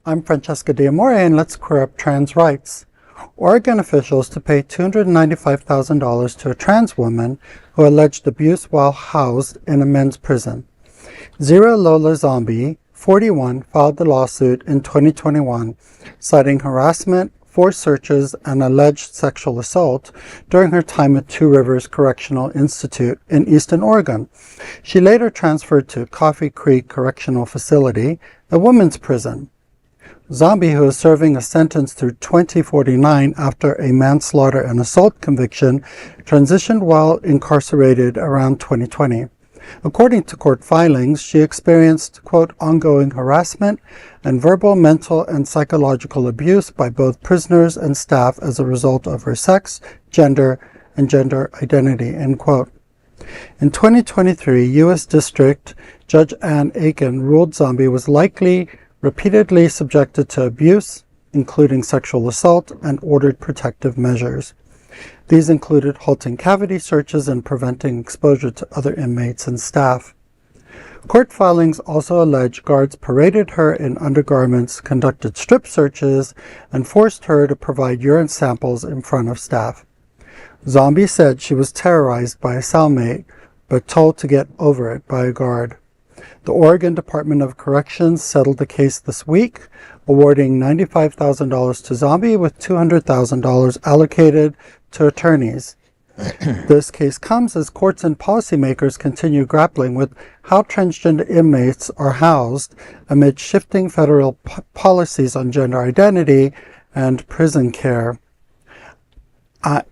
I'm Francesca D'Amore, and let's clear up trans rights. Oregon officials to pay $295,000 to a trans woman who alleged abuse while housed in a men's prison. Zera Lola Zombie, 41, filed the lawsuit in 2021, citing harassment, forced searches, and alleged sexual assault during her time at Two Rivers Correctional Institute in Eastern Oregon. She later transferred to Coffee Creek Correctional Facility, a women's prison. Zombie, who is serving a sentence through 2049 after a manslaughter and assault conviction, transitioned while incarcerated around 2020. According to court filings, she experienced, quote, ongoing harassment and verbal, mental, and psychological abuse by both prisoners and staff as a result of her sex, gender, and gender identity, end quote. In 2023, U.S. District Judge Ann Aiken ruled Zombie was likely repeatedly subjected to abuse, including sexual assault, and ordered protective measures. These included halting cavity searches and preventing exposure to other inmates and staff. Court filings also allege guards paraded her in undergarments, conducted strip searches, and forced her to provide urine samples in front of staff. Zombie said she was terrorized by a cellmate, but told to get over it by a guard. The Oregon Department of Corrections settled the case this week, awarding $95,000 to Zombie with $200,000 allocated to attorneys. This case comes as courts and policymakers continue grappling with how transgender inmates are housed amid shifting federal policies on gender identity and prison care.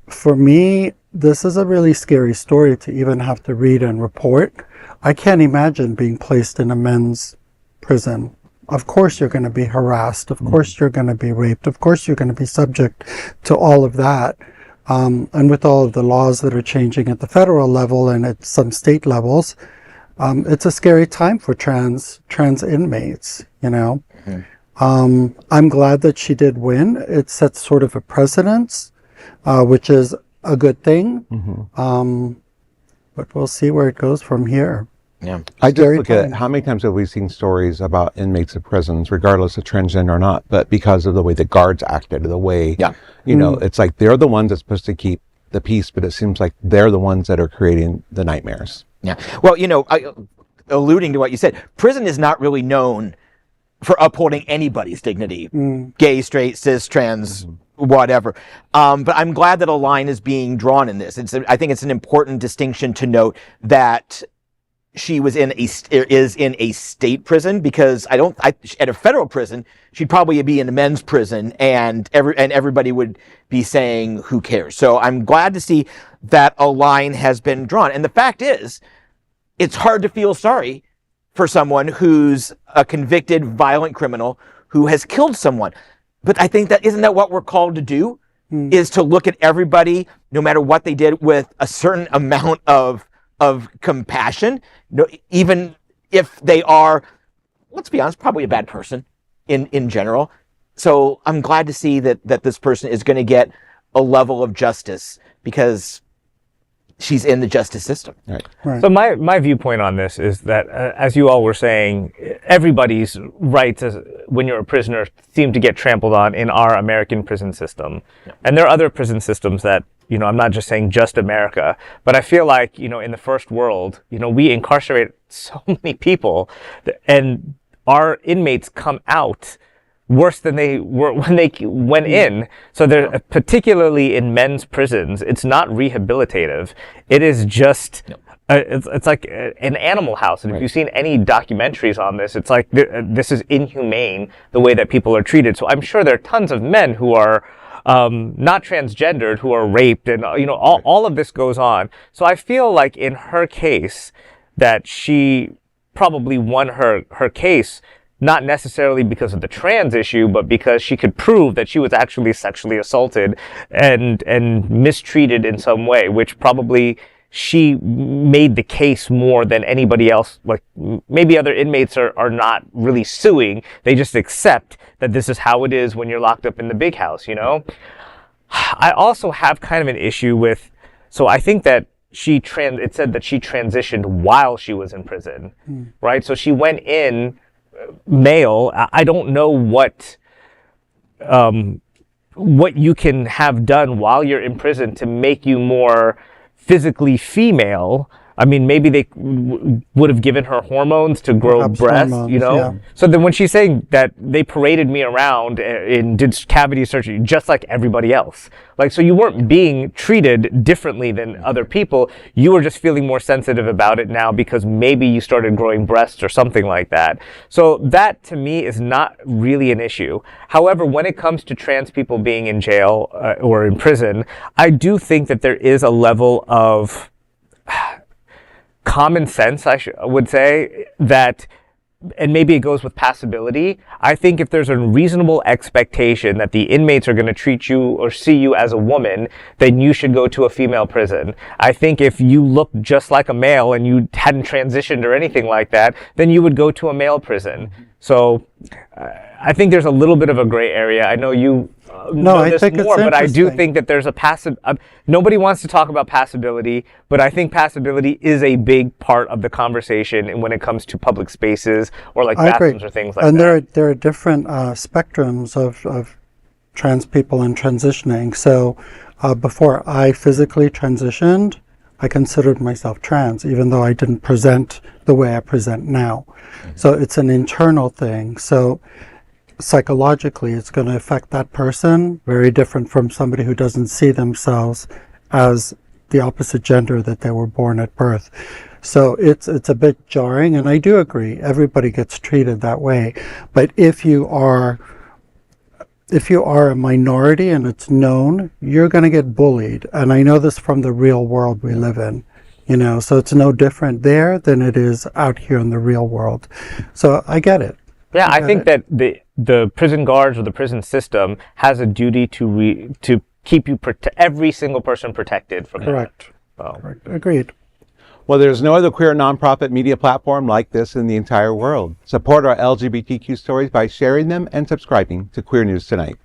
For me, this is a really scary story to even have to read and report. I can't imagine being placed in a men's prison. Of course you're going to be harassed. Of course you're going to be raped. Of course you're going to be subject to all of that. And with all of the laws that are changing at the federal level and at some state levels, it's a scary time for trans inmates, you know. I'm glad that she did win. It sets sort of a precedence, which is a good thing. But we'll see where it goes from here. Yeah, I just look at how many times have we seen stories about inmates of prisons, regardless of transgender or not, but because of the way the guards acted, the way, you know, it's like they're the ones that's supposed to keep the peace, but it seems like they're the ones that are creating the nightmares. Yeah. Well, you know, alluding to what you said, prison is not really known for upholding anybody's dignity, gay, straight, cis, trans, whatever. But I'm glad that a line is being drawn in this. I think it's an important distinction to note that she is in a state prison, because at a federal prison, she'd probably be in a men's prison, and everybody would be saying, who cares? So I'm glad to see that a line has been drawn. And the fact is, it's hard to feel sorry for someone who's a convicted violent criminal who has killed someone. But I think isn't that what we're called to do? Is to look at everybody, no matter what they did, with a certain amount of compassion, even if they are, let's be honest, probably a bad person in general. So I'm glad to see that this person is going to get a level of justice, because she's in the justice system. Right. So my viewpoint on this is that, as you all were saying, everybody's rights when you're a prisoner seem to get trampled on in our American prison system. And there are other prison systems that, you know, I'm not just saying just America, but I feel like, you know, in the first world, you know, we incarcerate so many people, and our inmates come out worse than they were when they went in. So they're, particularly in men's prisons, it's not rehabilitative. It is just, it's like an animal house. And if you've seen any documentaries on this, it's like this is inhumane, the way that people are treated. So I'm sure there are tons of men who are not transgendered, who are raped, and you know, all of this goes on. So I feel like in her case that she probably won her case, not necessarily because of the trans issue, but because she could prove that she was actually sexually assaulted and mistreated in some way, which probably she made the case more than anybody else. Like, maybe other inmates are not really suing. They just accept that this is how it is when you're locked up in the big house, you know? I also have kind of an issue with, so I think that it said that she transitioned while she was in prison, right? So she went in male, I don't know what you can have done while you're in prison to make you more physically female. I mean, maybe they would have given her hormones to grow breasts, you know? Yeah. So then when she's saying that they paraded me around and did cavity surgery just like everybody else. Like, so you weren't being treated differently than other people. You were just feeling more sensitive about it now because maybe you started growing breasts or something like that. So that, to me, is not really an issue. However, when it comes to trans people being in jail or in prison, I do think that there is a level of common sense, I would say, that, and maybe it goes with passability. I think if there's a reasonable expectation that the inmates are going to treat you or see you as a woman, then you should go to a female prison. I think if you look just like a male and you hadn't transitioned or anything like that, then you would go to a male prison. So I think there's a little bit of a gray area. I know you know this more, but I do think that there's a passive. Nobody wants to talk about passability, but I think passability is a big part of the conversation, and when it comes to public spaces or like bathrooms or things like that. And there are different spectrums of trans people and transitioning. So before I physically transitioned, I considered myself trans, even though I didn't present the way I present now. So it's an internal thing. So psychologically, it's going to affect that person very different from somebody who doesn't see themselves as the opposite gender that they were born at birth. So it's a bit jarring, and I do agree, everybody gets treated that way. But if you are a minority and it's known, you're going to get bullied. And I know this from the real world we live in, you know, so it's no different there than it is out here in the real world. So I get it. Yeah, I think that the prison guards or the prison system has a duty to keep every single person protected from Correct. that. Correct. Agreed. Well, there's no other queer nonprofit media platform like this in the entire world. Support our LGBTQ stories by sharing them and subscribing to Queer News Tonight.